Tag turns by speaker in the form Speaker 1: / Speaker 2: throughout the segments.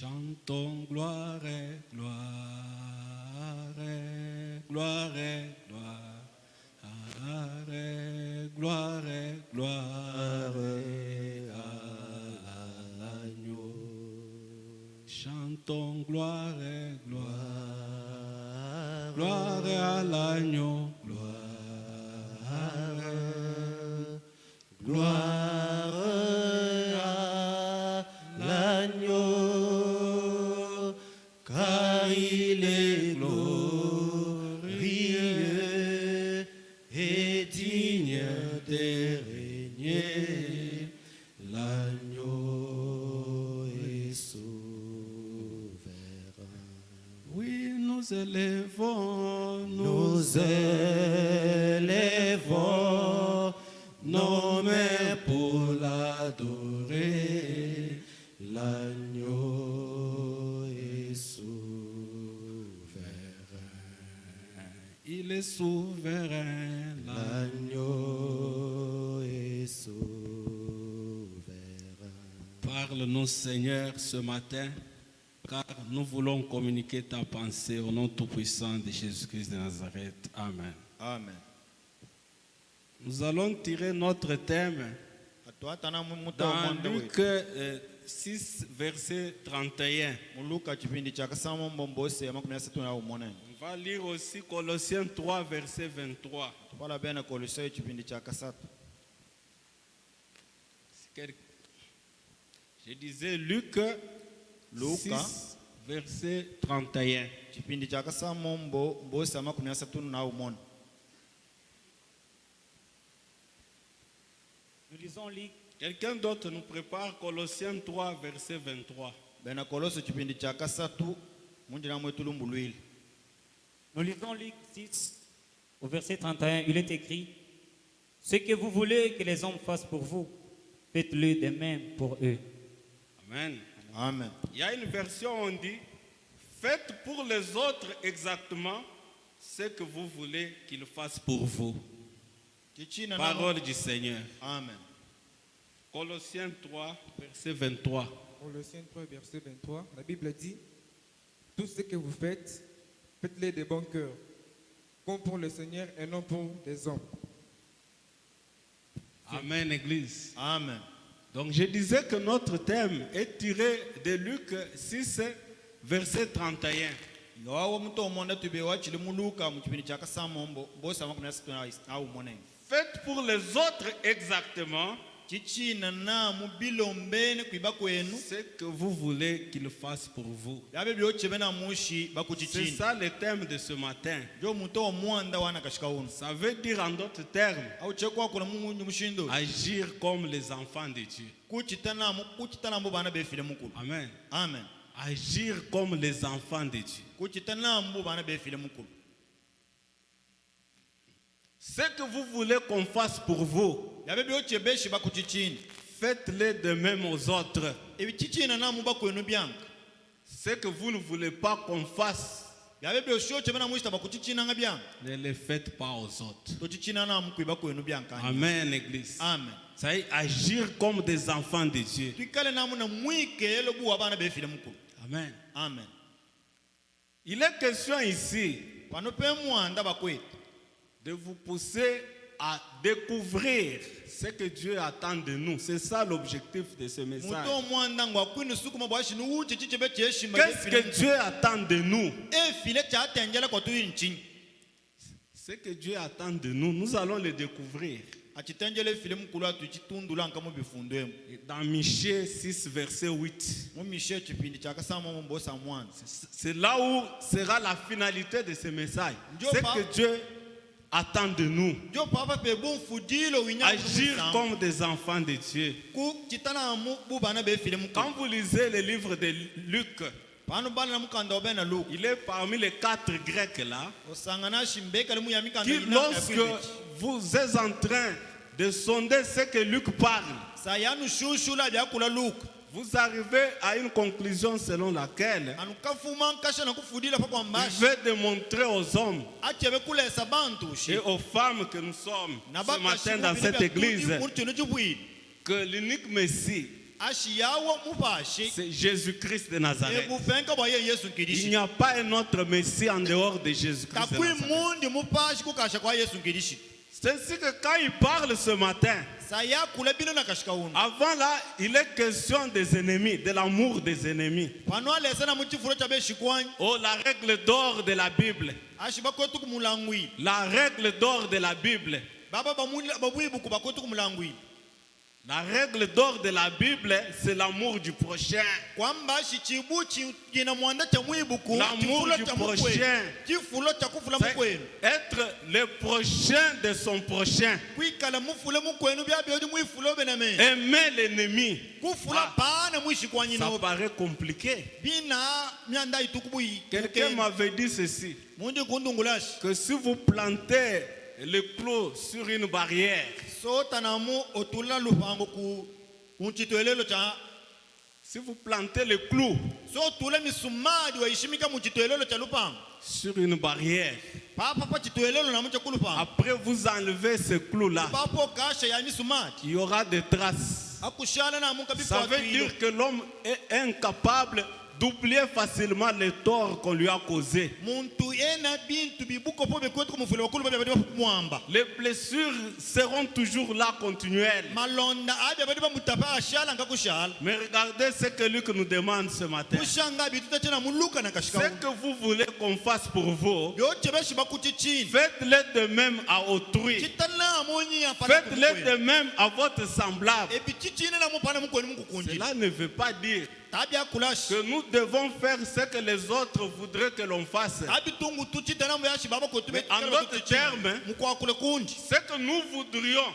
Speaker 1: Chantons gloire, gloire, gloire, gloire, gloire, gloire à l'agneau. Chantons gloire, gloire, gloire à l'agneau. Gloire, gloire à l'agneau, car il est glorieux et digne de régner. L'agneau est souverain. Oui, nous élevons nos mains pour l'adorer. L'agneau est souverain. Il est souverain. L'agneau est souverain. Parle-nous, Seigneur, ce matin, car nous voulons communiquer ta pensée au nom tout-puissant de Jésus-Christ de Nazareth. Amen.
Speaker 2: Amen.
Speaker 1: Nous allons tirer notre thème dans Luc 6, verset 31. On va lire aussi Colossiens 3, verset 23. Je disais Luc 6, verset 31.
Speaker 3: Nous lisons Luc.
Speaker 1: Quelqu'un d'autre nous prépare Colossiens 3, verset 23.
Speaker 3: Nous lisons Luc 6, au verset 31. Il est écrit: ce que vous voulez que les hommes fassent pour vous, faites-le de même pour eux.
Speaker 1: Amen.
Speaker 2: Amen.
Speaker 1: Il y a une version où on dit: faites pour les autres exactement ce que vous voulez qu'ils fassent pour vous. Parole du Seigneur.
Speaker 2: Amen.
Speaker 1: Colossiens 3, verset 23.
Speaker 4: Colossiens 3, verset 23, la Bible dit: tout ce que vous faites, faites-le de bon cœur, comme pour le Seigneur et non pour des hommes.
Speaker 1: Amen, Église.
Speaker 2: Amen.
Speaker 1: Donc je disais que notre thème est tiré de Luc 6, verset 31. Faites pour les autres exactement ce que vous voulez qu'ils fassent pour vous. C'est ça le thème de ce matin. Ça veut dire en d'autres termes, agir comme les enfants de Dieu. Amen.
Speaker 2: Amen.
Speaker 1: Agir comme les enfants de Dieu. Ce que vous voulez qu'on fasse pour vous, faites-le de même aux autres. Ce que vous ne voulez pas qu'on fasse, ne le faites pas aux autres. Amen, Église.
Speaker 2: Amen.
Speaker 1: Ça y est, agir comme des enfants de Dieu. Amen.
Speaker 2: Amen.
Speaker 1: Il est question ici de vous pousser à découvrir ce que Dieu attend de nous. C'est ça l'objectif de ce message. Qu'est-ce que Dieu attend de nous? Ce que Dieu attend de nous, nous allons le découvrir. Dans Michée 6, verset 8. C'est là où sera la finalité de ce message. Ce que Dieu attend de nous. Agir comme des enfants de Dieu. Quand vous lisez le livre de Luc, il est parmi les 4 Grecs là qui, lorsque vous êtes en train de sonder ce que Luc parle, vous arrivez à une conclusion selon laquelle il veut démontrer aux hommes et aux femmes que nous sommes ce matin dans cette église que l'unique Messie c'est Jésus-Christ de Nazareth. Il n'y a pas un autre Messie en dehors de Jésus-Christ de Nazareth. C'est ainsi que quand il parle ce matin, avant là, il est question des ennemis, de l'amour des ennemis. Oh, la règle d'or de la Bible. La règle d'or de la Bible. La règle d'or de la Bible, c'est l'amour du prochain. L'amour du prochain. Être le prochain de son prochain. Aimer l'ennemi. Ça paraît compliqué. Quelqu'un m'avait dit ceci, que si vous plantez le clou sur une barrière, si vous plantez le clou sur une barrière, après vous enlevez ce clou-là, il y aura des traces. Ça veut dire que l'homme est incapable d'oublier facilement les torts qu'on lui a causés. Les blessures seront toujours là, continuelles. Mais regardez ce que Luc nous demande ce matin. Ce que vous voulez qu'on fasse pour vous, faites-le de même à autrui. Faites-le de même à votre semblable. Cela ne veut pas dire que nous devons faire ce que les autres voudraient que l'on fasse. Mais en d'autres termes, ce que nous voudrions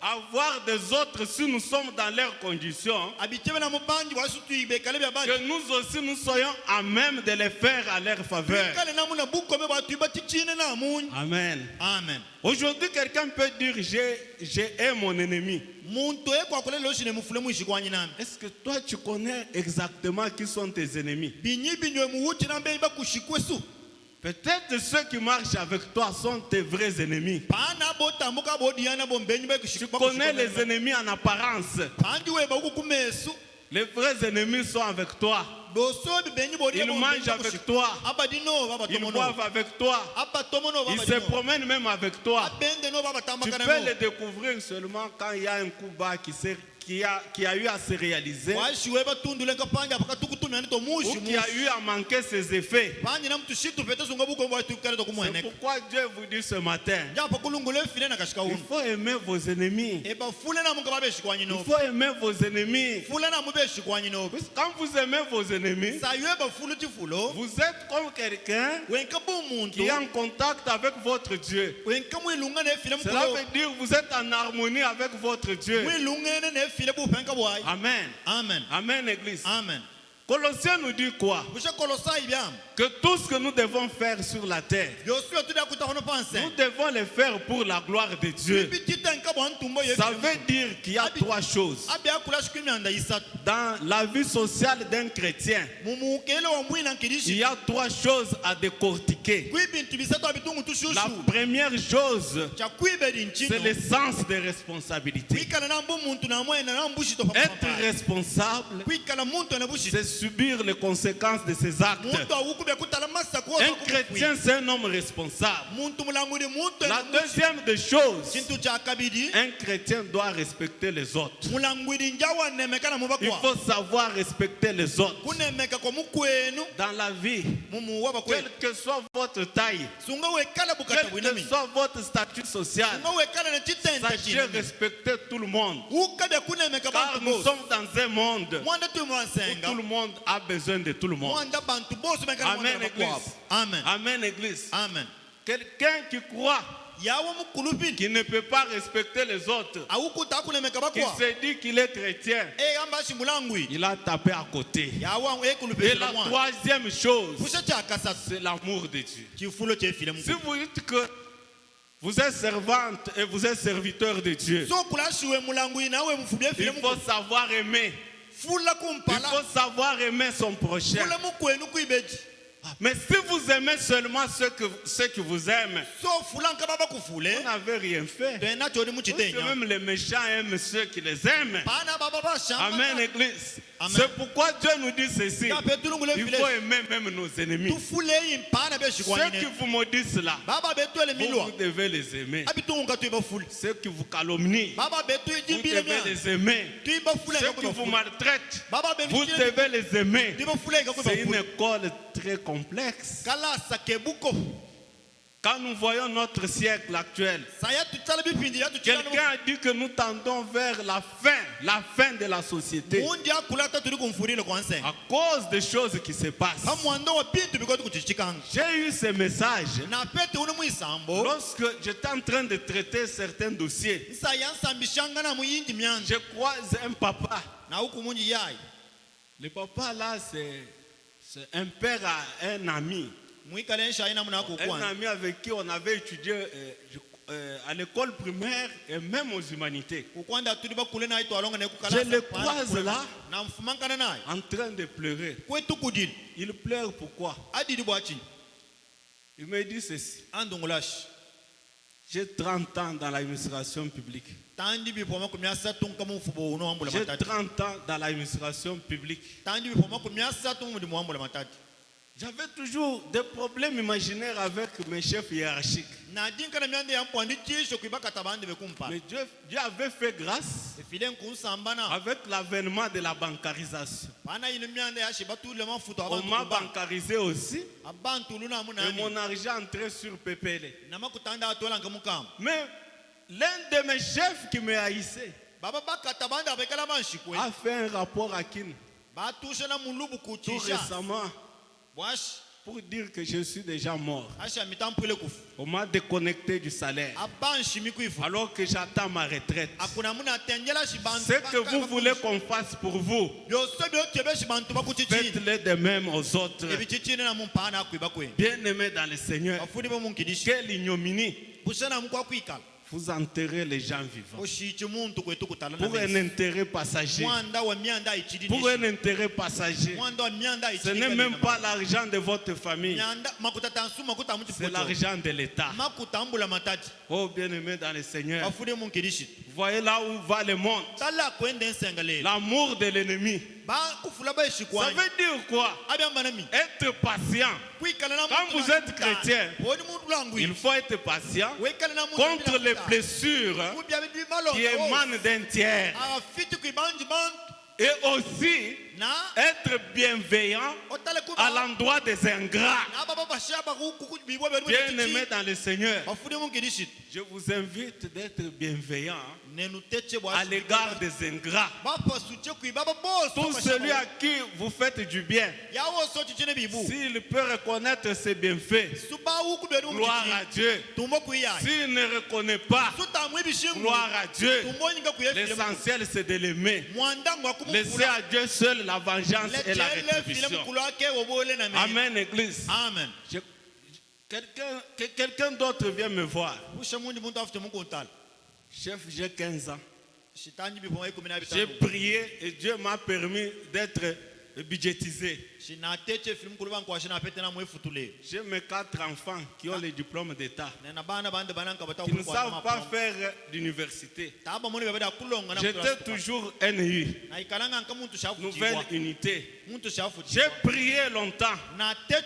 Speaker 1: avoir des autres si nous sommes dans leurs conditions, que nous aussi nous soyons à même de les faire à leur faveur. Amen.
Speaker 2: Amen.
Speaker 1: Aujourd'hui, quelqu'un peut dire j'ai aimé mon ennemi. Est-ce que toi tu connais exactement qui sont tes ennemis? Peut-être ceux qui marchent avec toi sont tes vrais ennemis. Tu connais les ennemis en apparence. Les vrais ennemis sont avec toi. Ils mangent avec toi. Ils boivent avec toi. Ils se promènent même avec toi. Tu peux les découvrir seulement quand il y a un coup bas qui a eu à se réaliser, ou qui a eu à manquer ses effets. C'est pourquoi Dieu vous dit ce matin, il faut aimer vos ennemis. Il faut aimer vos ennemis. Quand vous aimez vos ennemis, vous êtes comme quelqu'un qui est en contact avec votre Dieu. Cela veut dire que vous êtes en harmonie avec votre Dieu. Amen.
Speaker 2: Amen.
Speaker 1: Amen, Église.
Speaker 2: Amen.
Speaker 1: Colossiens nous dit quoi? Que tout ce que nous devons faire sur la terre, nous devons le faire pour la gloire de Dieu. Ça veut dire qu'il y a trois choses dans la vie sociale d'un chrétien. Il y a trois choses à décortiquer. La première chose, c'est le sens des responsabilités. Être responsable, c'est subir les conséquences de ses actes. Un chrétien, c'est un homme responsable. La deuxième des choses, un chrétien doit respecter les autres. Il faut savoir respecter les autres. Dans la vie, quelle que soit votre taille, quel que soit votre statut social, sachez respecter tout le monde. Car nous sommes dans un monde où tout le monde a besoin de tout le monde. Amen, Église.
Speaker 2: Amen.
Speaker 1: Amen, Église.
Speaker 2: Amen.
Speaker 1: Quelqu'un qui croit, qui ne peut pas respecter les autres, qui se dit qu'il est chrétien, il a tapé à côté. Et la troisième chose, c'est l'amour de Dieu. Si vous dites que vous êtes servante et vous êtes serviteur de Dieu, il faut savoir aimer. Il faut savoir aimer son prochain. Mais si vous aimez seulement ceux qui vous aiment, vous n'avez rien fait. Parce que même les méchants aiment ceux qui les aiment. Amen, Église. C'est pourquoi Dieu nous dit ceci. Il faut aimer même nos ennemis. Ceux qui vous maudissent là, vous devez les aimer. Ceux qui vous calomnient, vous devez les aimer. Ceux qui vous maltraitent, vous devez les aimer. C'est une école très complexe. Quand nous voyons notre siècle actuel, quelqu'un a dit que nous tendons vers la fin de la société à cause des choses qui se passent. J'ai eu ce message lorsque j'étais en train de traiter certains dossiers. Je croise un papa. Le papa là, c'est un père à un ami. Un ami avec qui on avait étudié à l'école primaire et même aux humanités. Je le croise là en train de pleurer. Il pleure pourquoi? Il me dit ceci. J'ai 30 ans dans l'administration publique. J'ai 30 ans dans l'administration publique. J'avais toujours des problèmes imaginaires avec mes chefs hiérarchiques. Mais Dieu avait fait grâce avec l'avènement de la bancarisation. On m'a bancarisé aussi. Et mon argent entrait sur PPL. Mais l'un de mes chefs qui me haïssait a fait un rapport à Kin tout récemment pour dire que je suis déjà mort. On m'a déconnecté du salaire alors que j'attends ma retraite. Ce que vous voulez qu'on fasse pour vous, faites-le de même aux autres. Bien-aimés dans le Seigneur, quelle ignominie. Vous enterrez les gens vivants pour un intérêt passager. Pour un intérêt passager. Ce n'est même pas l'argent de votre famille. C'est l'argent de l'État. Oh bien-aimé dans le Seigneur, voyez là où va le monde. L'amour de l'ennemi. Ça veut dire quoi? Être patient. Quand vous êtes chrétien, il faut être patient contre les blessures qui émanent d'un tiers. Et aussi être bienveillant à l'endroit des ingrats. Bien-aimés dans le Seigneur, je vous invite d'être bienveillant à l'égard des ingrats. Tout celui à qui vous faites du bien, s'il peut reconnaître ses bienfaits, gloire à Dieu. S'il ne reconnaît pas, gloire à Dieu. L'essentiel c'est de l'aimer. Laissez à Dieu seul la vengeance et la rétribution. Amen, Église.
Speaker 2: Amen.
Speaker 1: Quelqu'un d'autre vient me voir. Chef, j'ai 15 ans. J'ai prié et Dieu m'a permis d'être budgétisé. J'ai mes 4 enfants qui ont les diplômes d'État, qui ne savent pas faire d'université. J'étais toujours NU, nouvelle unité. J'ai prié longtemps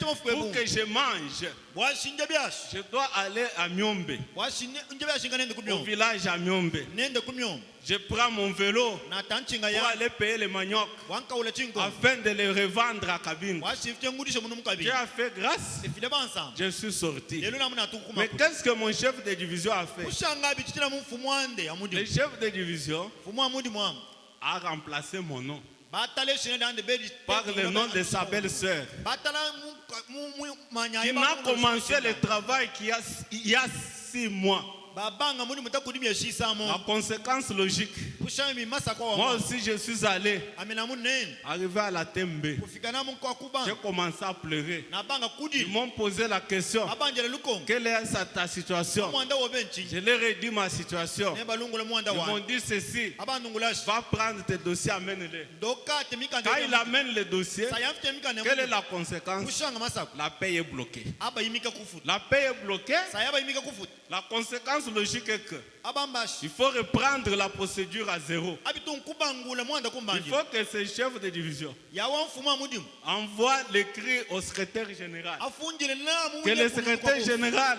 Speaker 1: pour que je mange. Je dois aller à Myombe, au village à Myombe. Je prends mon vélo pour aller payer les maniocs afin de les revendre à Kabine. Dieu a fait grâce, je suis sorti. Mais qu'est-ce que mon chef de division a fait? Le chef de division a remplacé mon nom par le nom de sa belle-sœur, qui n'a commencé le travail qu'il y a 6 mois. babanga muri mutakudimya shisamo
Speaker 2: La conséquence logique.
Speaker 1: ushami masaka wa
Speaker 2: Moi aussi, je suis allé.
Speaker 1: amena munene
Speaker 2: Arrivé à la Tembe,
Speaker 1: kufika na munko
Speaker 2: j'ai
Speaker 1: kubanga
Speaker 2: commencé à pleurer.
Speaker 1: na banga
Speaker 2: Ils
Speaker 1: kudi
Speaker 2: m'ont posé la question.
Speaker 1: abanjele lukongo
Speaker 2: Quelle est ta situation?
Speaker 1: mwanda wo benchi
Speaker 2: Je leur ai dit ma situation.
Speaker 1: ne balungula mwanda
Speaker 2: Ils
Speaker 1: wa
Speaker 2: m'ont dit ceci.
Speaker 1: abandungulashi
Speaker 2: Va prendre tes dossiers, amène-les.
Speaker 1: doka temika
Speaker 2: Quand il amène les dossiers,
Speaker 1: sayaf temika ne
Speaker 2: quelle est la conséquence?
Speaker 1: ushanga masaka
Speaker 2: La paix est bloquée.
Speaker 1: aba yimika kufuta
Speaker 2: La paix est bloquée.
Speaker 1: sayaba yimika kufuta
Speaker 2: La conséquence logique est que
Speaker 1: abambashi
Speaker 2: il faut reprendre la procédure à zéro.
Speaker 1: abiton kubangula mwanda
Speaker 2: Il
Speaker 1: kumbanje
Speaker 2: faut que ce chef de division
Speaker 1: yawa mfuma mudimu
Speaker 2: envoie l'écrit au secrétaire général.
Speaker 1: afunjile namu
Speaker 2: Que le secrétaire général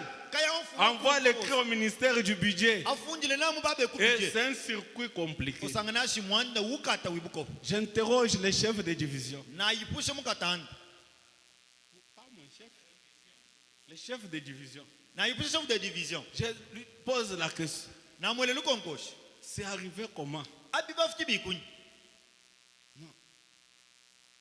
Speaker 2: envoie l'écrit au ministère du budget.
Speaker 1: afunjile namu babe
Speaker 2: Et
Speaker 1: kubije
Speaker 2: c'est un circuit compliqué.
Speaker 1: usanganashi mwanda ukata wibuko
Speaker 2: J'interroge les chefs de division.
Speaker 1: na yipushe mukatanda
Speaker 2: Pas mon chef. Les chefs de division.
Speaker 1: na yipushe chef de division
Speaker 2: Je lui pose la question.
Speaker 1: na mwele lukonkoshi
Speaker 2: C'est arrivé comment?
Speaker 1: abi bafuti bikunya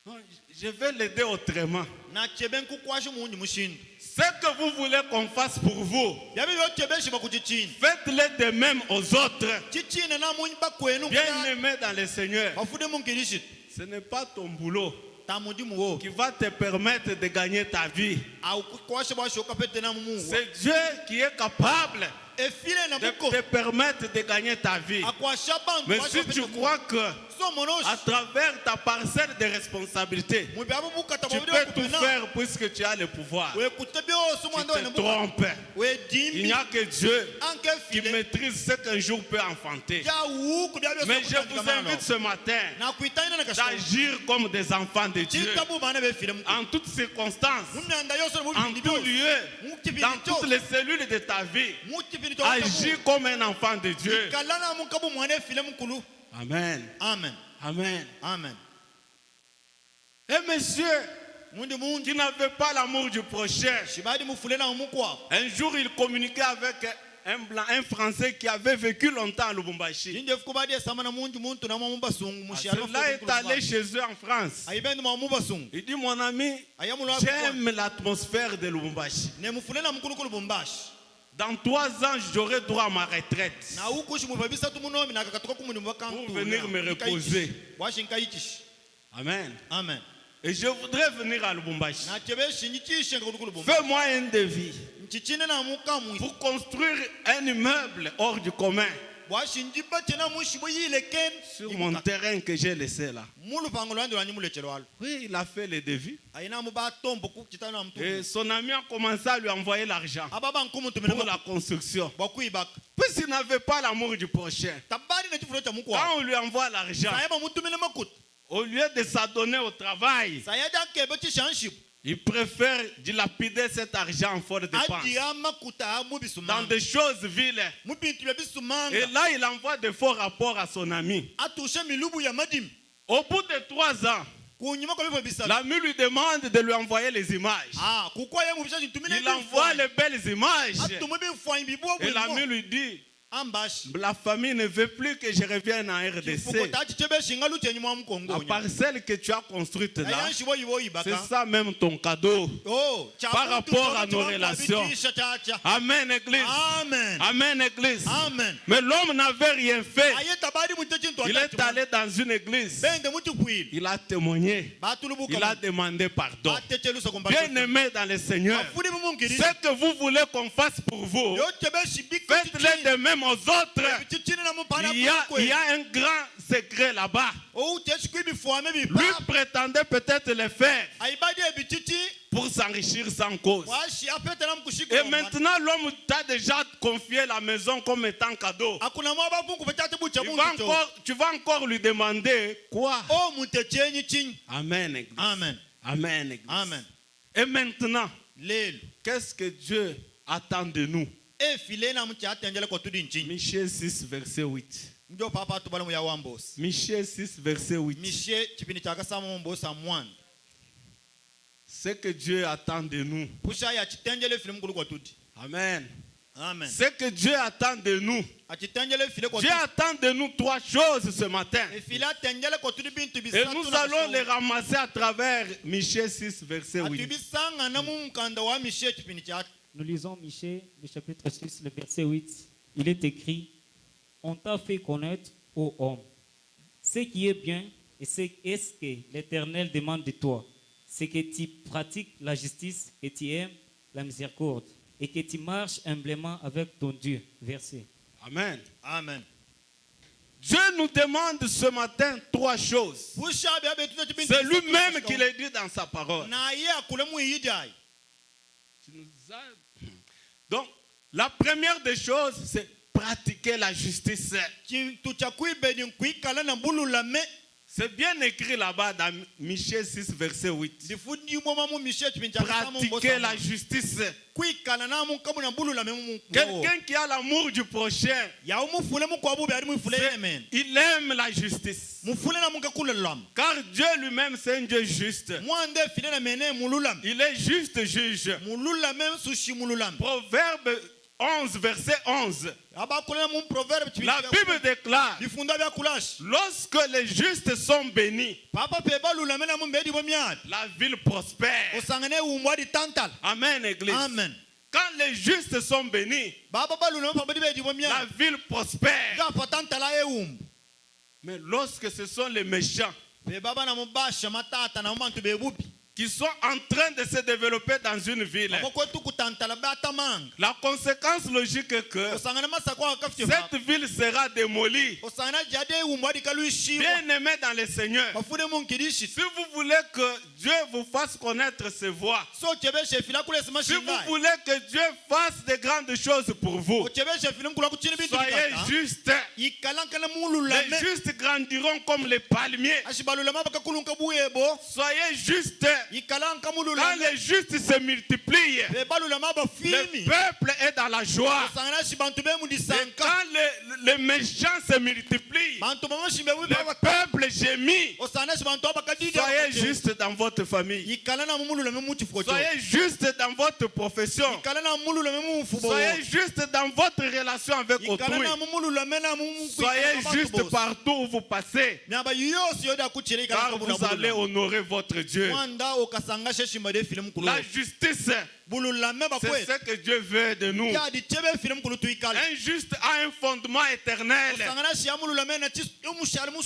Speaker 2: Non, je vais l'aider autrement.
Speaker 1: na chebe nkukwashi munyi mushindu
Speaker 2: Ce que vous voulez qu'on fasse pour vous,
Speaker 1: yabi byochebeshiba kuchichini
Speaker 2: faites-le de même aux autres.
Speaker 1: chichine na munyi bakwenu
Speaker 2: Bien-aimé dans le Seigneur,
Speaker 1: bafude munkirishit
Speaker 2: ce n'est pas ton boulot
Speaker 1: tamudimu wo
Speaker 2: qui va te permettre de gagner ta vie.
Speaker 1: au kwashe bwashoka pete na mumu
Speaker 2: C'est Dieu qui est capable
Speaker 1: efile na
Speaker 2: de
Speaker 1: buko
Speaker 2: te permettre de gagner ta vie.
Speaker 1: akwasha bantu
Speaker 2: Mais si tu crois que
Speaker 1: so monoshi
Speaker 2: à travers ta parcelle de responsabilité,
Speaker 1: mubi abo bukata
Speaker 2: tu
Speaker 1: babudi
Speaker 2: peux tout
Speaker 1: okupena
Speaker 2: faire puisque tu as le pouvoir,
Speaker 1: we kutebyo so
Speaker 2: tu
Speaker 1: mwanda we
Speaker 2: te
Speaker 1: na buka
Speaker 2: trompes.
Speaker 1: we
Speaker 2: Il
Speaker 1: dimbi
Speaker 2: n'y a que Dieu
Speaker 1: anke
Speaker 2: qui
Speaker 1: file
Speaker 2: maîtrise ce qu'un jour peut enfanter.
Speaker 1: ja wuku bya byo
Speaker 2: Mais je vous invite ce matin
Speaker 1: na kuitaina na kasho
Speaker 2: d'agir comme des enfants de Dieu.
Speaker 1: chitabu bana be file mu
Speaker 2: En toutes circonstances,
Speaker 1: mumyanda yose mu
Speaker 2: en
Speaker 1: bindi
Speaker 2: tout
Speaker 1: byo
Speaker 2: lieu, dans toutes les cellules de ta vie,
Speaker 1: mukipindi to
Speaker 2: agis comme un enfant de Dieu.
Speaker 1: kalana mu kabu mwana file mukulu
Speaker 2: Amen.
Speaker 1: amen
Speaker 2: Amen.
Speaker 1: amen
Speaker 2: Et monsieur
Speaker 1: mundi mundi
Speaker 2: qui n'avait pas l'amour du prochain,
Speaker 1: shibadi mufule na mukwa
Speaker 2: un jour il communiquait avec un blanc, un Français qui avait vécu longtemps à Lubumbashi.
Speaker 1: jinje fukubadi samana mundi muntu na mu basungu mushalo
Speaker 2: Celui-là est allé chez eux en France.
Speaker 1: ayibendi mu basungu
Speaker 2: Il dit, mon ami,
Speaker 1: ayamulo
Speaker 2: j'aime l'atmosphère de Lubumbashi.
Speaker 1: ne mufule na mukulu kulu bombashi
Speaker 2: Dans 3 ans, j'aurai droit à ma retraite.
Speaker 1: na huko shi mubabisa tumunomi na kakatoka kumundu bakantu
Speaker 2: Pour venir me reposer.
Speaker 1: washinka ichishi
Speaker 2: Amen.
Speaker 1: amen
Speaker 2: Et je voudrais venir à Lubumbashi.
Speaker 1: na chebe shinyi chishe ngulu kulu bombashi
Speaker 2: Fais-moi un devis
Speaker 1: nchichine na mukamu
Speaker 2: pour construire un immeuble hors du commun
Speaker 1: washinji bate na mushi boyile ken
Speaker 2: sur mon terrain que j'ai laissé là.
Speaker 1: mulu pango lwandi lwanyi mulechelo walo
Speaker 2: Oui, il a fait le devis.
Speaker 1: aina mu batombo ku chitana na mtu
Speaker 2: Et son ami a commencé à lui envoyer l'argent
Speaker 1: ababa nkumu
Speaker 2: pour
Speaker 1: tumene
Speaker 2: la construction.
Speaker 1: bakuibaka
Speaker 2: Puisqu'il n'avait pas l'amour du prochain.
Speaker 1: tabari na chifulo cha mukwa
Speaker 2: Quand on lui envoie l'argent,
Speaker 1: sayaba mutumene makuta
Speaker 2: au lieu de s'adonner au travail,
Speaker 1: sayada kebe chishanship
Speaker 2: il préfère dilapider cet argent en fort dépense
Speaker 1: adi amakuta mu
Speaker 2: dans
Speaker 1: bisumanga
Speaker 2: des choses viles.
Speaker 1: mu bintu bya
Speaker 2: Et
Speaker 1: bisumanga
Speaker 2: là, il envoie de faux rapports à son ami.
Speaker 1: atushe milubu ya madimu
Speaker 2: Au bout de 3 ans,
Speaker 1: kunyuma kwa bifo bisala
Speaker 2: l'ami lui demande de lui envoyer les images.
Speaker 1: kukwa ye mu bishaji tumine
Speaker 2: Il envoie les belles images.
Speaker 1: atume bifwa imbibo
Speaker 2: Et l'ami
Speaker 1: bwimo
Speaker 2: lui dit,
Speaker 1: ambashi
Speaker 2: la famille ne veut plus que je revienne en
Speaker 1: kifuko
Speaker 2: RDC.
Speaker 1: tachi chebe shinga lutenyi mwa mkongo
Speaker 2: La parcelle que tu as construite là,
Speaker 1: ayanshi boyi boyi
Speaker 2: c'est
Speaker 1: baka
Speaker 2: ça même ton cadeau.
Speaker 1: oh
Speaker 2: Par rapport à nos relations. Amen, Église.
Speaker 1: amen
Speaker 2: Amen, Église.
Speaker 1: amen
Speaker 2: Mais l'homme n'avait rien fait.
Speaker 1: aye tabari mutechi ntwa
Speaker 2: Il est allé dans une église.
Speaker 1: bende muti kwili
Speaker 2: Il a témoigné.
Speaker 1: batulubuka
Speaker 2: Il a demandé pardon.
Speaker 1: batechelusa komba
Speaker 2: Bien-aimé dans le Seigneur,
Speaker 1: afudi mumungiri
Speaker 2: ce que vous voulez qu'on fasse pour vous,
Speaker 1: yo chebe shibika
Speaker 2: faites-le de même aux autres.
Speaker 1: chichini na mupana
Speaker 2: Il y a un grand secret là-bas.
Speaker 1: oh techi kwibifwa
Speaker 2: Lui
Speaker 1: mebipa
Speaker 2: prétendait peut-être le faire
Speaker 1: aibadi ebichichi
Speaker 2: pour s'enrichir sans cause.
Speaker 1: washi apete na mkushiko
Speaker 2: Et maintenant, l'homme t'a déjà confié la maison comme étant cadeau.
Speaker 1: akuna mwaba pungu petate bucha
Speaker 2: Tu vas encore lui demander quoi?
Speaker 1: oh mutechenyi chini
Speaker 2: Amen, Église.
Speaker 1: amen
Speaker 2: Amen, Église.
Speaker 1: amen
Speaker 2: Et maintenant,
Speaker 1: lelo
Speaker 2: qu'est-ce que Dieu attend de nous?
Speaker 1: efile na mchi atengele kwa tudi nchini
Speaker 2: Michée 6, verset 8.
Speaker 1: ndio papa tubala mu ya wambos
Speaker 2: Michée 6, verset 8.
Speaker 1: mishe chipindi chaka sama mbosa mwanda
Speaker 2: Ce que Dieu attend de nous.
Speaker 1: pusha ya chitengele file mkulu kwa tudi
Speaker 2: Amen.
Speaker 1: amen
Speaker 2: Ce que Dieu attend de nous.
Speaker 1: achitengele file kwa
Speaker 2: Dieu
Speaker 1: tudi
Speaker 2: attend de nous 3 choses ce matin.
Speaker 1: efile atengele kwa tudi bintu
Speaker 2: Et
Speaker 1: bisatu
Speaker 2: nous allons les ramasser à travers Michée 6, verset 8.
Speaker 1: atibisanga na mumkanda wa mishe chipindi chaka
Speaker 3: Nous lisons Michée, le chapitre 6, le verset 8. il est écrit, on t'a fait connaître, ô homme, ce qui est bien et ce que l'Éternel demande de toi, c'est que tu pratiques la justice, que tu aimes la miséricorde et que tu marches humblement avec ton Dieu. Verset.
Speaker 2: Amen.
Speaker 1: Amen.
Speaker 2: Dieu nous demande ce matin 3 choses. C'est lui-même qui les dit dans sa parole. Donc, la première des choses, c'est pratiquer la justice. C'est bien écrit là-bas dans Michée 6, verset 8. Pratiquer la justice. Quelqu'un qui a l'amour du prochain, il aime la justice. Car Dieu lui-même, c'est un Dieu juste. Il est juste juge. Proverbe 11, verset 11. La Bible déclare, lorsque les justes sont bénis, la ville prospère. Amen, Église.
Speaker 1: Amen.
Speaker 2: Quand les justes sont bénis, la ville prospère. Mais lorsque ce sont les méchants qui sont en train de se développer dans une ville, la conséquence logique est que cette ville sera démolie. Bien aimé dans le Seigneur, si vous voulez que Dieu vous fasse connaître ses voies, si vous voulez que Dieu fasse de grandes choses pour vous, soyez justes. Les justes grandiront comme les palmiers. Soyez justes. Quand les justes se multiplient, le peuple est dans la joie. Et quand les méchants se multiplient, le peuple gémit. Soyez juste dans votre famille. Soyez juste dans votre profession. Soyez juste dans votre relation avec autrui. Soyez juste partout où vous passez, car vous allez honorer votre Dieu. La justice, c'est ce que Dieu veut de nous. Un juste a un fondement éternel.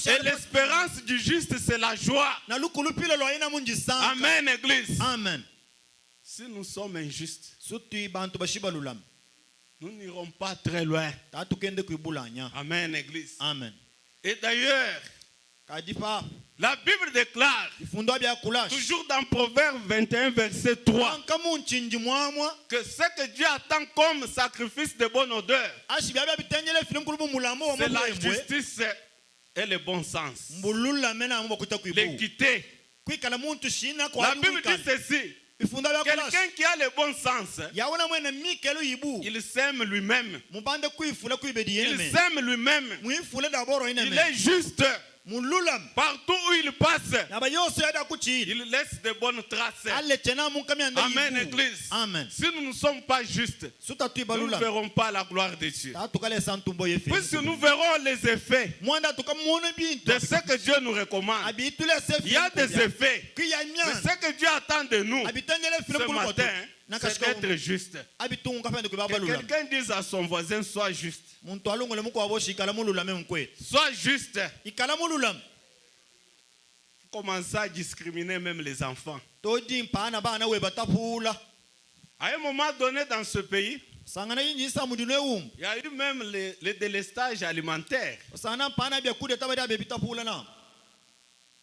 Speaker 2: Et l'espérance du juste, c'est la joie. Amen, Église.
Speaker 1: Amen.
Speaker 2: Si nous sommes injustes, nous n'irons pas très loin. Amen, Église.
Speaker 1: Amen.
Speaker 2: Et d'ailleurs, la Bible déclare, toujours dans Proverbe 21, verset 3, que ce que Dieu attend comme sacrifice de bonne odeur, c'est la justice et le bon sens, l'équité. La Bible dit ceci: quelqu'un qui a le bon sens, il s'aime lui-même. Il s'aime lui-même. Il est juste. Partout où il passe, il laisse de bonnes traces. Amen, Église.
Speaker 1: Amen.
Speaker 2: Si nous ne sommes pas justes, nous ne verrons pas la gloire de Dieu. Puisque nous verrons les effets de ce que Dieu nous recommande. Il y a des effets. Mais ce que Dieu attend de nous ce matin, c'est d'être juste. Que quelqu'un dise à son voisin: sois juste. Sois juste. Commencer à discriminer même les enfants. À un moment donné dans ce pays, il y a eu même le délestage alimentaire.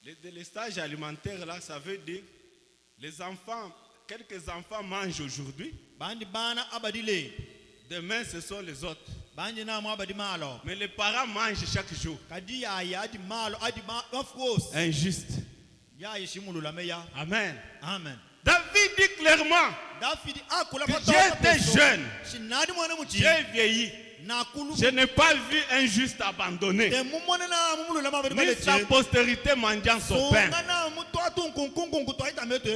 Speaker 2: Le délestage alimentaire, là, ça veut dire les enfants, quelques enfants mangent aujourd'hui. Demain, ce sont les autres. Mais les parents mangent chaque jour. Injuste. Amen.
Speaker 1: Amen.
Speaker 2: David dit clairement que j'étais jeune, j'ai vieilli. Je n'ai pas vu un juste abandonné, ni sa postérité mendiant son pain.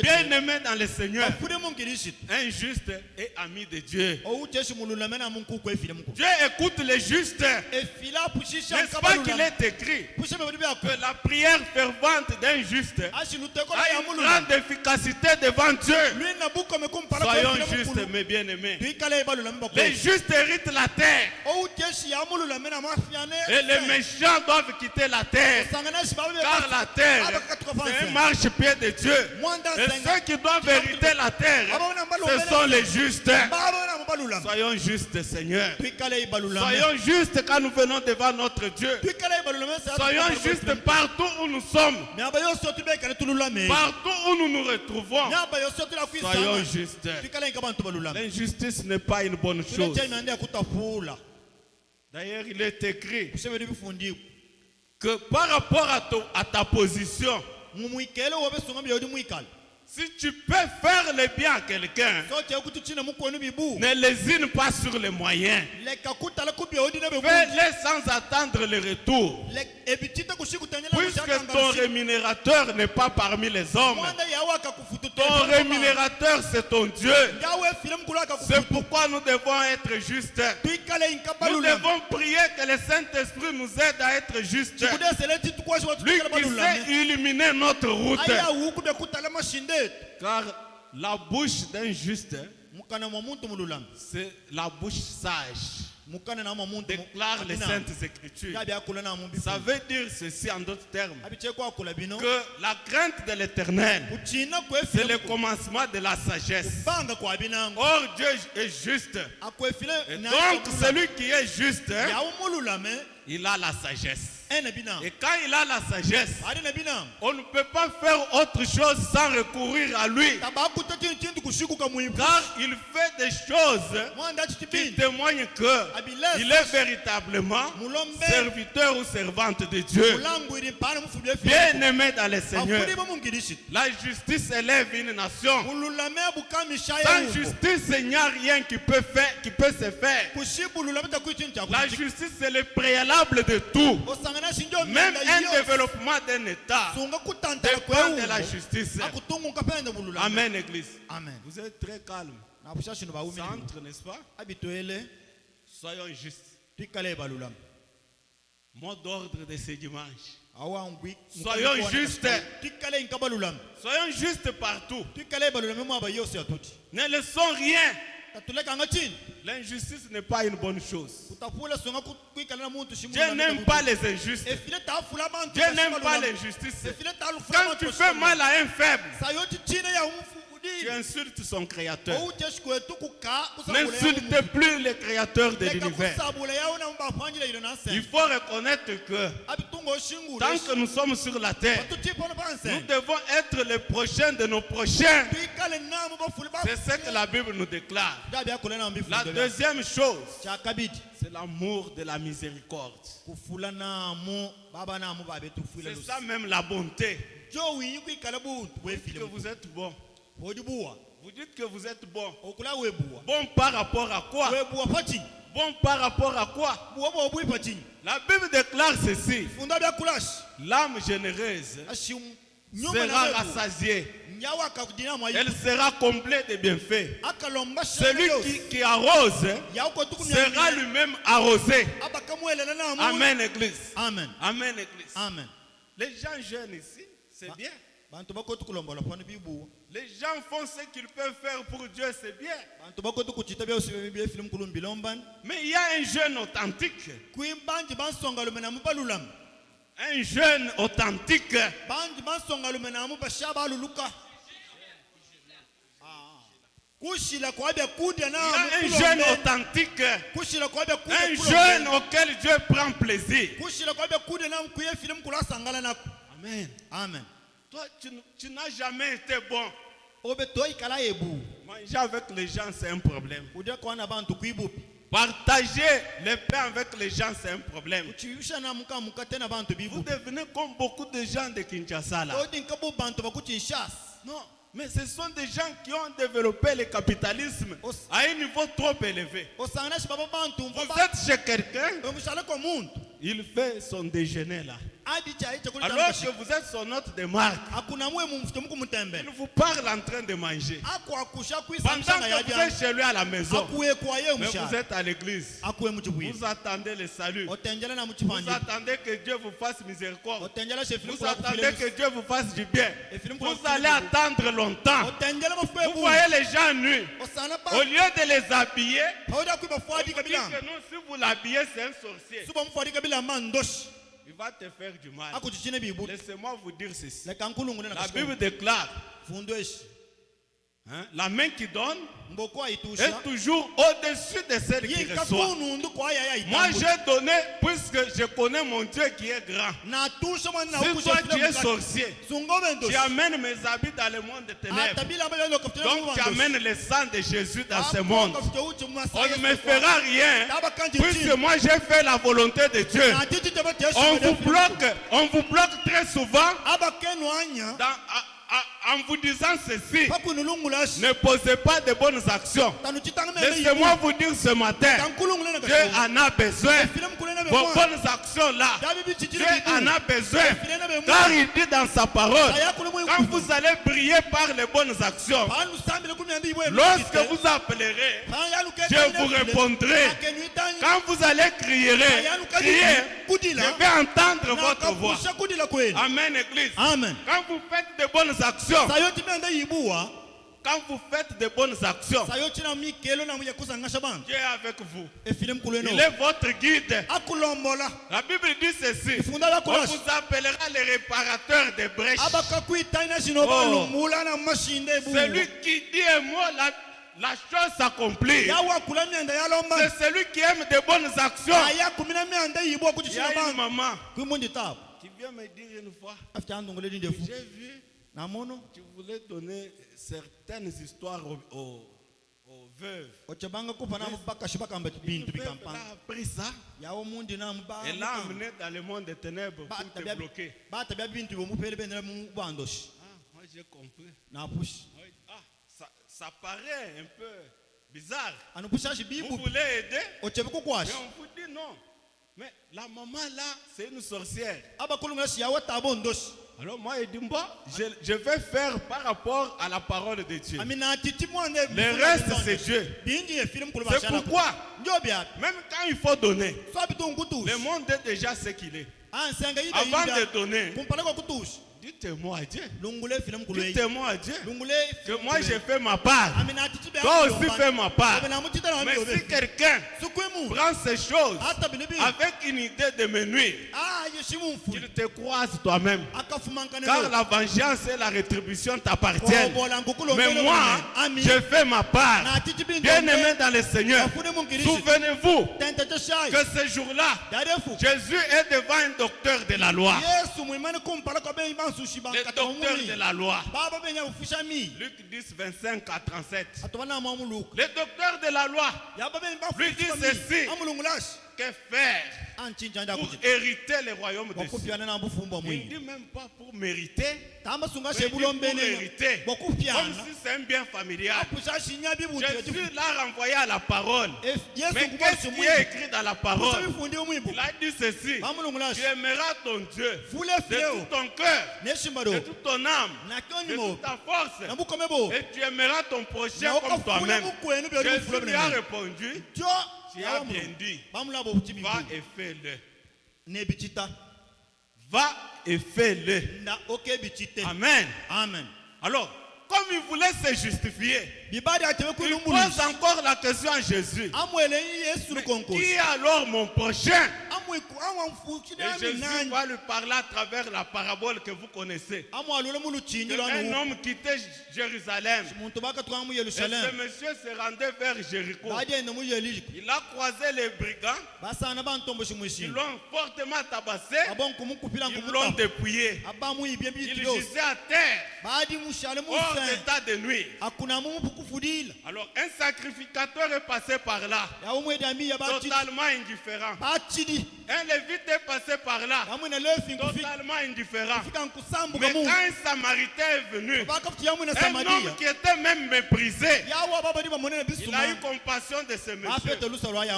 Speaker 2: Bien-aimé dans le Seigneur, un juste est ami de Dieu. Dieu écoute les justes. N'est-ce pas qu'il est écrit que la prière fervente d'un juste a une grande efficacité devant Dieu. Soyons justes, mes bien-aimés. Les justes héritent la terre. Et les méchants doivent quitter la terre. Car la terre, c'est un marchepied de Dieu. Et ceux qui doivent hériter la terre, ce sont les justes. Soyons justes, Seigneur. Soyons justes quand nous venons devant notre Dieu. Soyons justes partout où nous sommes. Partout où nous nous retrouvons. Soyons justes. L'injustice n'est pas une bonne chose. D'ailleurs, il est écrit que par rapport à ta position, si tu peux faire le bien à quelqu'un, ne lésine pas sur les moyens. Fais-les sans attendre le retour. Puisque ton rémunérateur n'est pas parmi les hommes. Ton rémunérateur, c'est ton Dieu. C'est pourquoi nous devons être justes. Nous devons prier que le Saint-Esprit nous aide à être justes. Lui qui sait illuminer notre route. Car la bouche d'un juste, c'est la bouche sage. Déclare les Saintes Écritures. Ça veut dire ceci en d'autres termes, que la crainte de l'Éternel, c'est le commencement de la sagesse. Or Dieu est juste. Et donc celui qui est juste, il a la sagesse. Et quand il a la sagesse, on ne peut pas faire autre chose sans recourir à lui. Car il fait des choses qui témoignent qu'il est véritablement serviteur ou servante de Dieu. Bien-aimé dans le Seigneur, la justice élève une nation. Sans justice, il n'y a rien qui peut se faire. La justice, c'est le préalable de tout. Même un développement d'un État dépend de la justice. Amen, Église.
Speaker 1: Amen.
Speaker 2: Vous êtes très calme. Centre, n'est-ce pas? Soyons justes. Mot d'ordre de ce dimanche. Soyons justes. Soyons justes partout. Ne laissons rien. L'injustice n'est pas une bonne chose. Dieu n'aime pas les injustes. Dieu n'aime pas l'injustice. Quand tu fais mal à un faible, tu insultes son créateur. N'insulte plus le créateur de l'univers. Il faut reconnaître que tant que nous sommes sur la terre, nous devons être les prochains de nos prochains. C'est ce que la Bible nous déclare. La deuxième chose, c'est l'amour de la miséricorde. C'est ça même la bonté. Vous dites que vous êtes bon. Vous dites que vous êtes bon. Bon par rapport à quoi? Bon par rapport à quoi? La Bible déclare ceci. L'âme généreuse sera rassasiée. Elle sera complète de bienfaits. Celui qui arrose sera lui-même arrosé. Amen, Église.
Speaker 1: Amen.
Speaker 2: Amen, Église.
Speaker 1: Amen.
Speaker 2: Les gens jeunes ici, c'est bien. Les gens font ce qu'ils peuvent faire pour Dieu, c'est bien. Mais il y a un jeune authentique. Un jeune authentique. Il y a un jeune authentique. Un jeune auquel Dieu prend plaisir. Amen.
Speaker 1: Amen.
Speaker 2: Toi, tu n'as jamais été bon. Manger avec les gens, c'est un problème. Partager les pains avec les gens, c'est un problème. Vous devenez comme beaucoup de gens de Kinshasa là. Non, mais ce sont des gens qui ont développé le capitalisme à un niveau trop élevé. Vous êtes chez quelqu'un, il fait son déjeuner là. Alors que vous êtes son hôte de marque, il vous parle en train de manger. Pendant que vous êtes chez lui à la maison, mais vous êtes à l'église, vous attendez le salut. Vous attendez que Dieu vous fasse miséricorde. Vous attendez que Dieu vous fasse du bien. Vous allez attendre longtemps. Vous voyez les gens nus. Au lieu de les habiller, vous dites que non, si vous l'habillez, c'est un sorcier. Il va te faire du mal. Laissez-moi vous dire ceci. La Bible déclare, la main qui donne est toujours au-dessus de celle qui reçoit. Moi j'ai donné puisque je connais mon Dieu qui est grand. Si toi tu es sorcier, tu amènes mes habits dans le monde des ténèbres. Donc tu amènes le sang de Jésus dans ce monde. On ne me fera rien puisque moi j'ai fait la volonté de Dieu. On vous bloque très souvent en vous disant ceci, ne posez pas de bonnes actions. Laissez-moi vous dire ce matin, Dieu en a besoin. Vos bonnes actions là, Dieu en a besoin. Car il dit dans sa parole, quand vous allez briller par les bonnes actions, lorsque vous appellerez, je vous répondrai. Quand vous allez crier, je vais entendre votre voix. Amen, Église. Quand vous faites de bonnes actions, quand vous faites de bonnes actions, Dieu est avec vous. Il est votre guide. La Bible dit ceci, on vous appellera les réparateurs des brèches. Celui qui dit un mot, la chose s'accomplit. C'est celui qui aime de bonnes actions. Il y a une maman qui vient me dire une fois, j'ai vu, tu voulais donner certaines histoires aux veuves. Elle a appris ça. Elle l'a amené dans le monde des ténèbres pour te bloquer. Moi j'ai compris. Ça paraît un peu bizarre. Vous voulez aider? Mais on vous dit non. Mais la maman là, c'est une sorcière. Alors moi, il dit, je vais faire par rapport à la parole de Dieu. Le reste, c'est Dieu. C'est pourquoi, même quand il faut donner, le monde est déjà ce qu'il est. Avant de donner, dites-moi à Dieu. Dites-moi à Dieu que moi j'ai fait ma part. Toi aussi fais ma part. Mais si quelqu'un prend ces choses avec une idée de me nuire, qu'il te croise toi-même. Car la vengeance et la rétribution t'appartiennent. Mais moi, je fais ma part. Bien-aimé dans le Seigneur, souvenez-vous que ce jour-là, Jésus est devant un docteur de la loi. Le docteur de la loi. Luc 10, 25 à 37. Le docteur de la loi lui dit ceci. Que faire pour hériter le royaume de Dieu? Il ne dit même pas pour mériter, mais pour hériter. Comme si c'est un bien familial. Jésus l'a renvoyé à la parole. Mais qu'est-ce qui est écrit dans la parole? Il a dit ceci: tu aimeras ton Dieu de tout ton cœur, de toute ton âme, de toute ta force, et tu aimeras ton prochain comme toi-même. Jésus lui a répondu: tu as bien dit, va et fais-le. Va et fais-le. Amen.
Speaker 1: Amen.
Speaker 2: Alors, comme il voulait se justifier, il pose encore la question à Jésus. Mais qui est alors mon prochain? Et Jésus va lui parler à travers la parabole que vous connaissez. Un homme quittait Jérusalem. Et ce monsieur se rendait vers Jéricho. Il a croisé les brigands. Ils l'ont fortement tabassé. Ils l'ont dépouillé. Il gisait à terre, hors d'état de nuire. Alors un sacrificateur est passé par là, totalement indifférent. Un lévite est passé par là, totalement indifférent. Mais quand un samaritain est venu, un homme qui était même méprisé, il a eu compassion de ce monsieur.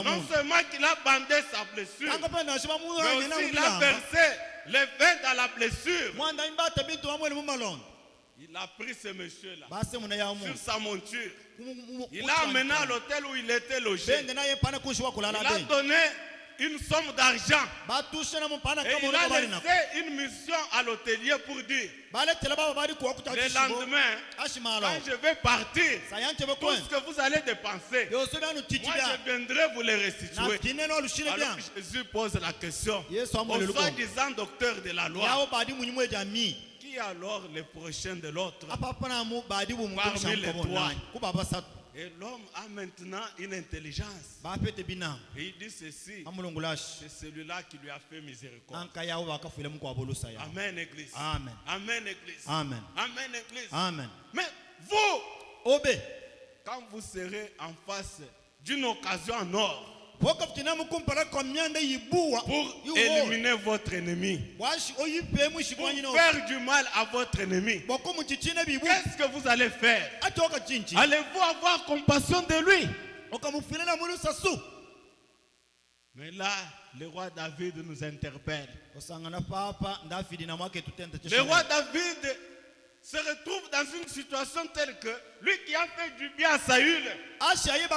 Speaker 2: Non seulement qu'il a bandé sa blessure, mais aussi il a versé les veins dans la blessure. Il a pris ce monsieur-là sur sa monture. Il l'a amené à l'hôtel où il était logé. Il a donné une somme d'argent. Et il a laissé une mission à l'hôtelier pour dire le lendemain, quand je vais partir, tout ce que vous allez dépenser, moi je viendrai vous les restituer. Alors Jésus pose la question au soi-disant docteur de la loi. Qui est alors le prochain de l'autre parmi les trois? Et l'homme a maintenant une intelligence. Et il dit ceci, c'est celui-là qui lui a fait miséricorde. Amen, Église.
Speaker 1: Amen.
Speaker 2: Amen, Église.
Speaker 1: Amen.
Speaker 2: Amen, Église.
Speaker 1: Amen.
Speaker 2: Mais vous, quand vous serez en face d'une occasion en or, pour éliminer votre ennemi, pour faire du mal à votre ennemi, qu'est-ce que vous allez faire? Allez-vous avoir compassion de lui? Mais là, le roi David nous interpelle. Le roi David se retrouve dans une situation telle que lui qui a fait du bien à Saül, Saül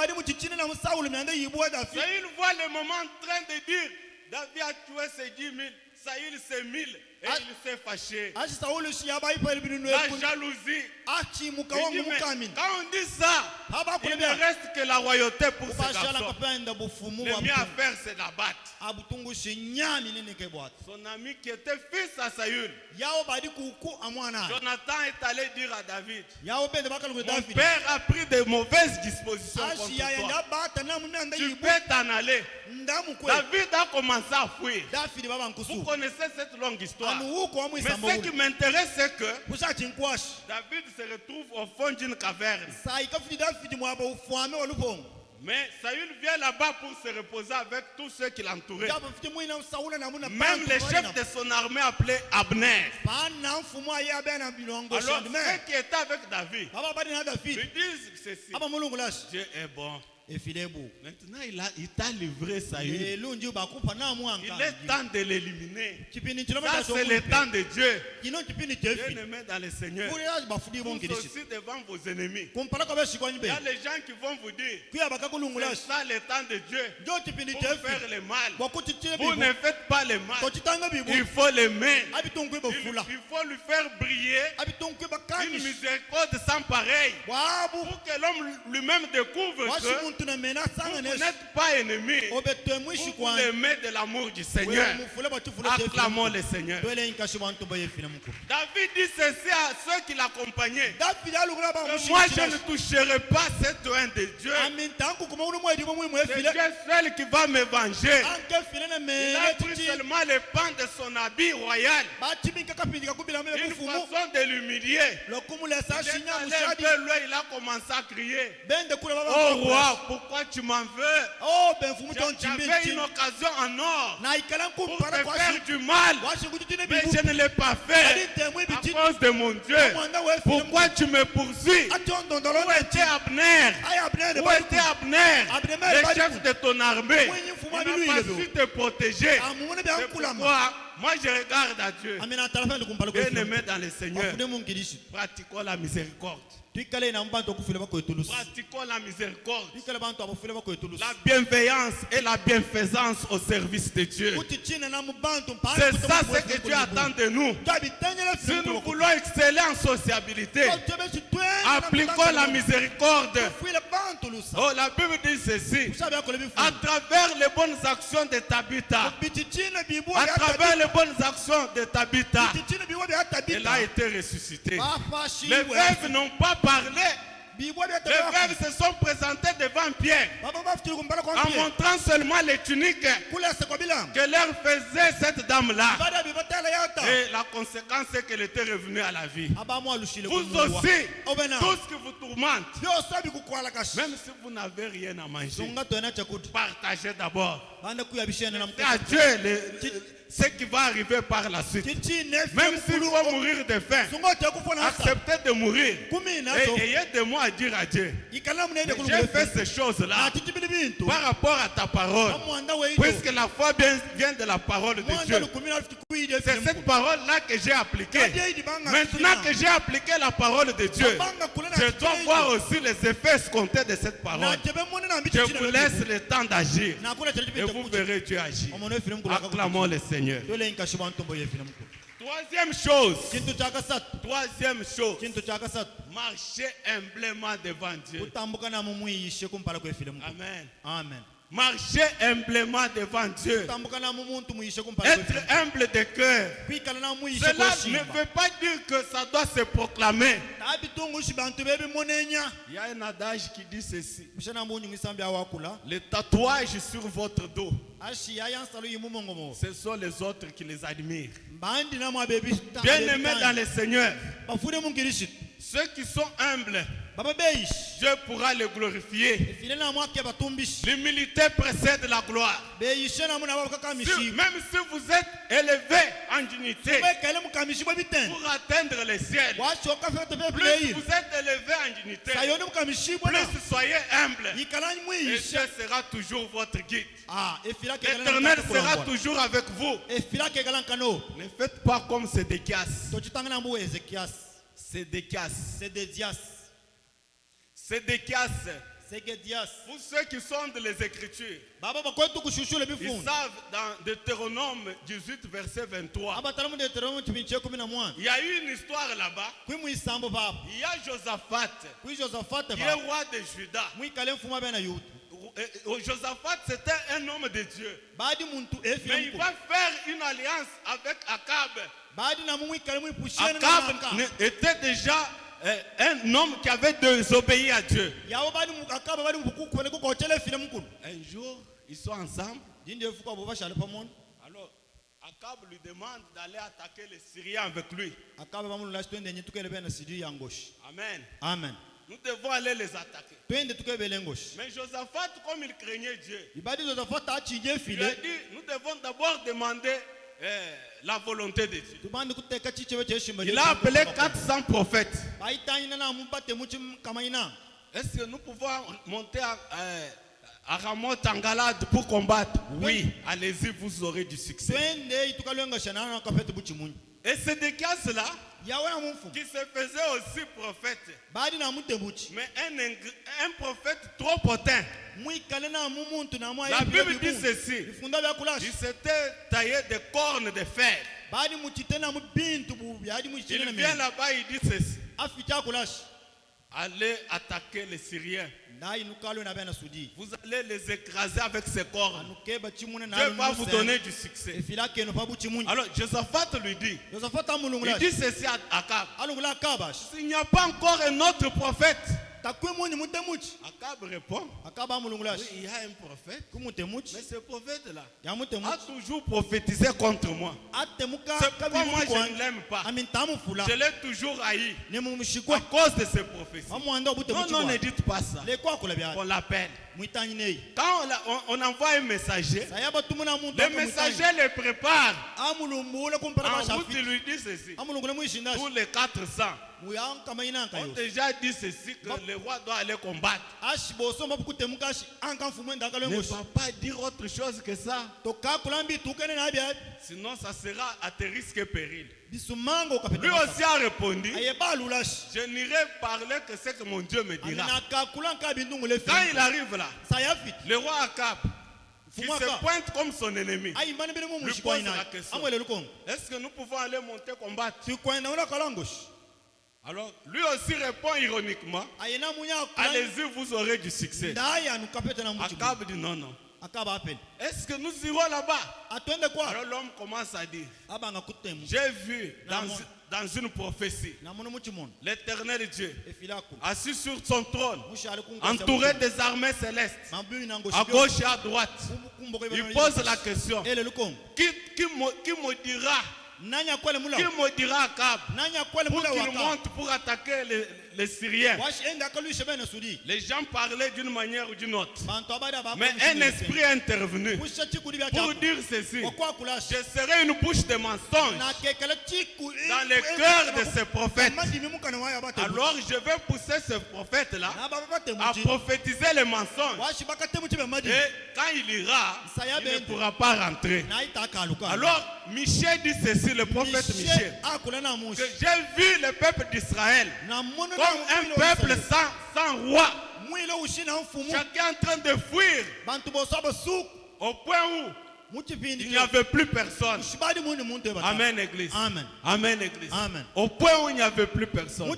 Speaker 2: voit le moment en train de dire David a tué ses 10 000, Saül ses 1000, et il s'est fâché. La jalousie. Il dit, mais quand on dit ça, il ne reste que la royauté pour ce garçon. Le mieux à faire, c'est d'abattre. Son ami qui était fils à Saül, Jonathan est allé dire à David, mon père a pris de mauvaises dispositions contre toi. Tu peux t'en aller. David a commencé à fuir. Vous connaissez cette longue histoire. Mais ce qui m'intéresse, c'est que David se retrouve au fond d'une caverne. Mais Saül vient là-bas pour se reposer avec tous ceux qui l'entouraient. Même le chef de son armée appelé Abner. Alors ceux qui étaient avec David lui disent ceci: Dieu est bon. Maintenant il t'a livré Saül. Il est temps de l'éliminer. Ça c'est le temps de Dieu. Bien-aimé dans le Seigneur, vous aussi devant vos ennemis, il y a les gens qui vont vous dire c'est ça le temps de Dieu pour faire le mal. Vous ne faites pas le mal. Il faut l'aimer. Il faut lui faire briller une miséricorde sans pareil, pour que l'homme lui-même découvre que vous n'êtes pas ennemi. Vous l'aimez de l'amour du Seigneur. Acclamons le Seigneur. David dit ceci à ceux qui l'accompagnaient: moi je ne toucherai pas cette oin de Dieu. C'est Dieu seul qui va me venger. Il a pris seulement les pans de son habit royal, une façon de l'humilier. Il est allé un peu loin, il a commencé à crier: oh roi, pourquoi tu m'en veux? J'avais une occasion en or pour te faire du mal, mais je ne l'ai pas fait à cause de mon Dieu. Pourquoi tu me poursuis? Où était Abner? Où était Abner, le chef de ton armée? Il n'a pas su te protéger. C'est pourquoi moi je regarde à Dieu. Bien-aimé dans le Seigneur, pratiquons la miséricorde. Pratiquons la miséricorde, la bienveillance et la bienfaisance au service de Dieu. C'est ça ce que Dieu attend de nous. Si nous voulons exceller en sociabilité, appliquons la miséricorde. Oh, la Bible dit ceci: à travers les bonnes actions de Tabitha, à travers les bonnes actions de Tabitha, elle a été ressuscitée. Les veuves n'ont pas parlé. Les veuves se sont présentées devant Pierre en montrant seulement les tuniques que leur faisait cette dame-là. Et la conséquence c'est qu'elle était revenue à la vie. Vous aussi, tout ce qui vous tourmente, même si vous n'avez rien à manger, partagez d'abord. C'est à Dieu ce qui va arriver par la suite. Même s'il faut mourir de faim, acceptez de mourir. Et aidez-moi à dire à Dieu, j'ai fait ces choses-là par rapport à ta parole. Puisque la foi vient de la parole de Dieu. C'est cette parole-là que j'ai appliquée. Maintenant que j'ai appliqué la parole de Dieu, je dois voir aussi les effets escomptés de cette parole. Je vous laisse le temps d'agir. Et vous verrez Dieu agir. Acclamons le Seigneur. Troisième chose. Marchez humblement devant Dieu. Amen.
Speaker 1: Amen.
Speaker 2: Marchez humblement devant Dieu. Être humble de cœur. Cela ne veut pas dire que ça doit se proclamer. Il y a un adage qui dit ceci. Les tatouages sur votre dos, ce sont les autres qui les admirent. Bien-aimés dans le Seigneur, ceux qui sont humbles, Dieu pourra les glorifier. L'humilité précède la gloire. Même si vous êtes élevé en dignité pour atteindre le ciel, plus vous êtes élevé en dignité, plus soyez humble. Et Dieu sera toujours votre guide. L'Éternel sera toujours avec vous. Ne faites pas comme Sédéchias. Sédéchias, pour ceux qui sont dans les Écritures, ils savent dans Deutéronome 18, verset 23, il y a eu une histoire là-bas. Il y a Josaphat, qui est roi de Juda. Josaphat, c'était un homme de Dieu. Mais il va faire une alliance avec Akab. Akab était déjà un homme qui avait désobéi à Dieu. Un jour, ils sont ensemble. Alors, Akab lui demande d'aller attaquer les Syriens avec lui. Amen.
Speaker 1: Amen.
Speaker 2: Nous devons aller les attaquer. Mais Josaphat, comme il craignait Dieu, il a dit, nous devons d'abord demander la volonté de Dieu. Il a appelé 400 prophètes. Est-ce que nous pouvons monter à Ramoth en Galade pour combattre? Oui, allez-y, vous aurez du succès. Et Sédéchias là, qui se faisait aussi prophète, mais un prophète trop potin. La Bible dit ceci: il s'était taillé des cornes de fer. Il vient là-bas, il dit ceci: allez attaquer les Syriens. Vous allez les écraser avec ces cornes. Dieu va vous donner du succès. Alors Josaphat lui dit, il dit ceci à Akab: s'il n'y a pas encore un autre prophète. Akab répond: oui, il y a un prophète, mais ce prophète-là a toujours prophétisé contre moi. C'est pourquoi moi je ne l'aime pas. Je l'ai toujours haï à cause de ses prophéties. Non, ne dites pas ça. On l'appelle. Quand on envoie un messager, le messager le prépare. En route, il lui dit ceci: tous les 400 ont déjà dit ceci, que le roi doit aller combattre. Ne va pas dire autre chose que ça. Sinon ça sera à tes risques et périls. Lui aussi a répondu: je n'irai parler que ce que mon Dieu me dira. Quand il arrive là, le roi Akab, qui se pointe comme son ennemi, lui pose la question: est-ce que nous pouvons aller monter combattre? Alors lui aussi répond ironiquement: allez-y, vous aurez du succès. Akab dit: non. Est-ce que nous irons là-bas? Alors l'homme commence à dire: j'ai vu dans une prophétie l'Éternel Dieu assis sur son trône, entouré des armées célestes, à gauche et à droite. Il pose la question: qui me dira Akab pour qu'il monte pour attaquer les Syriens. Les gens parlaient d'une manière ou d'une autre. Mais un esprit est intervenu pour dire ceci. Je serai une bouche de mensonge dans le cœur de ces prophètes. Alors je vais pousser ce prophète-là à prophétiser les mensonges. Et quand il ira, il ne pourra pas rentrer. Alors Michel dit ceci, le prophète Michel, que j'ai vu le peuple d'Israël comme un peuple sans roi. Chacun en train de fuir au point où il n'y avait plus personne. Amen, Église.
Speaker 1: Amen.
Speaker 2: Amen, Église.
Speaker 1: Amen.
Speaker 2: Au point où il n'y avait plus personne.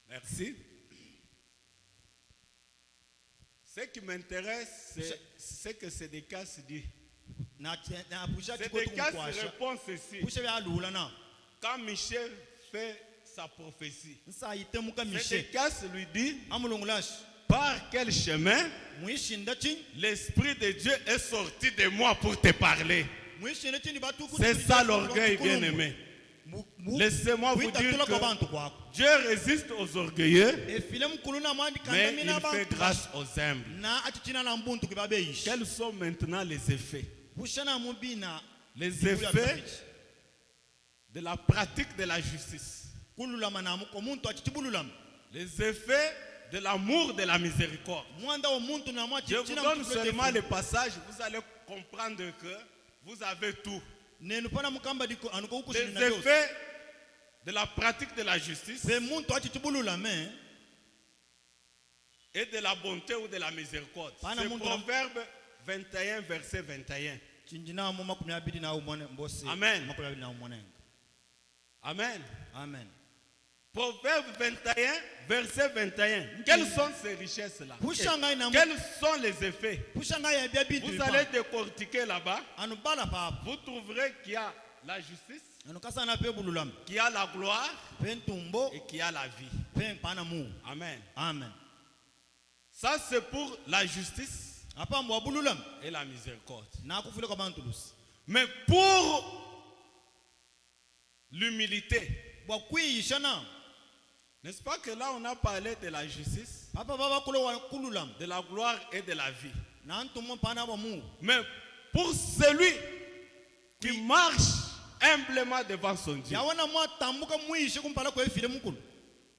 Speaker 2: Merci. Ce qui m'intéresse, c'est que Sédécias dit. Sédécias répond ceci. Quand Michel fait sa prophétie, Sédécias lui dit par quel chemin l'Esprit de Dieu est sorti de moi pour te parler. C'est ça l'orgueil, bien-aimé. Laissez-moi vous dire que Dieu résiste aux orgueilleux, mais il fait grâce aux humbles. Quels sont maintenant les effets? Les effets de la pratique de la justice. Les effets de l'amour de la miséricorde. Je vous donne seulement le passage, vous allez comprendre que vous avez tout. Les effets de la pratique de la justice et de la bonté ou de la miséricorde. C'est Proverbe 21, verset 21. Amen. Amen.
Speaker 1: Amen.
Speaker 2: Proverbe 21, verset 21. Quelles sont ces richesses-là? Quels sont les effets? Vous allez décortiquer là-bas. Vous trouverez qu'il y a la justice, qu'il y a la gloire et qu'il y a la vie. Amen.
Speaker 1: Amen.
Speaker 2: Ça, c'est pour la justice et la miséricorde. Mais pour l'humilité, n'est-ce pas que là on a parlé de la justice, de la gloire et de la vie. Mais pour celui qui marche humblement devant son Dieu,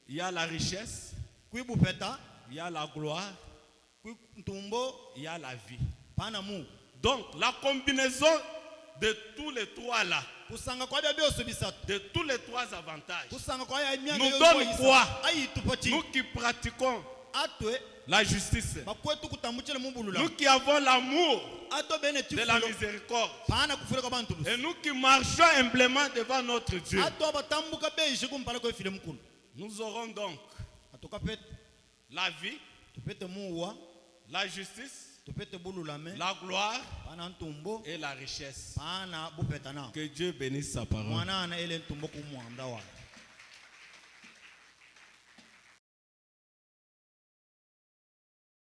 Speaker 2: il y a la richesse, il y a la gloire, il y a la vie. Donc la combinaison de tous les trois là, de tous les trois avantages, nous donne quoi? Nous qui pratiquons la justice, nous qui avons l'amour de la miséricorde, et nous qui marchons humblement devant notre Dieu, nous aurons donc la vie, la justice, la gloire et la richesse. Que Dieu bénisse sa parole.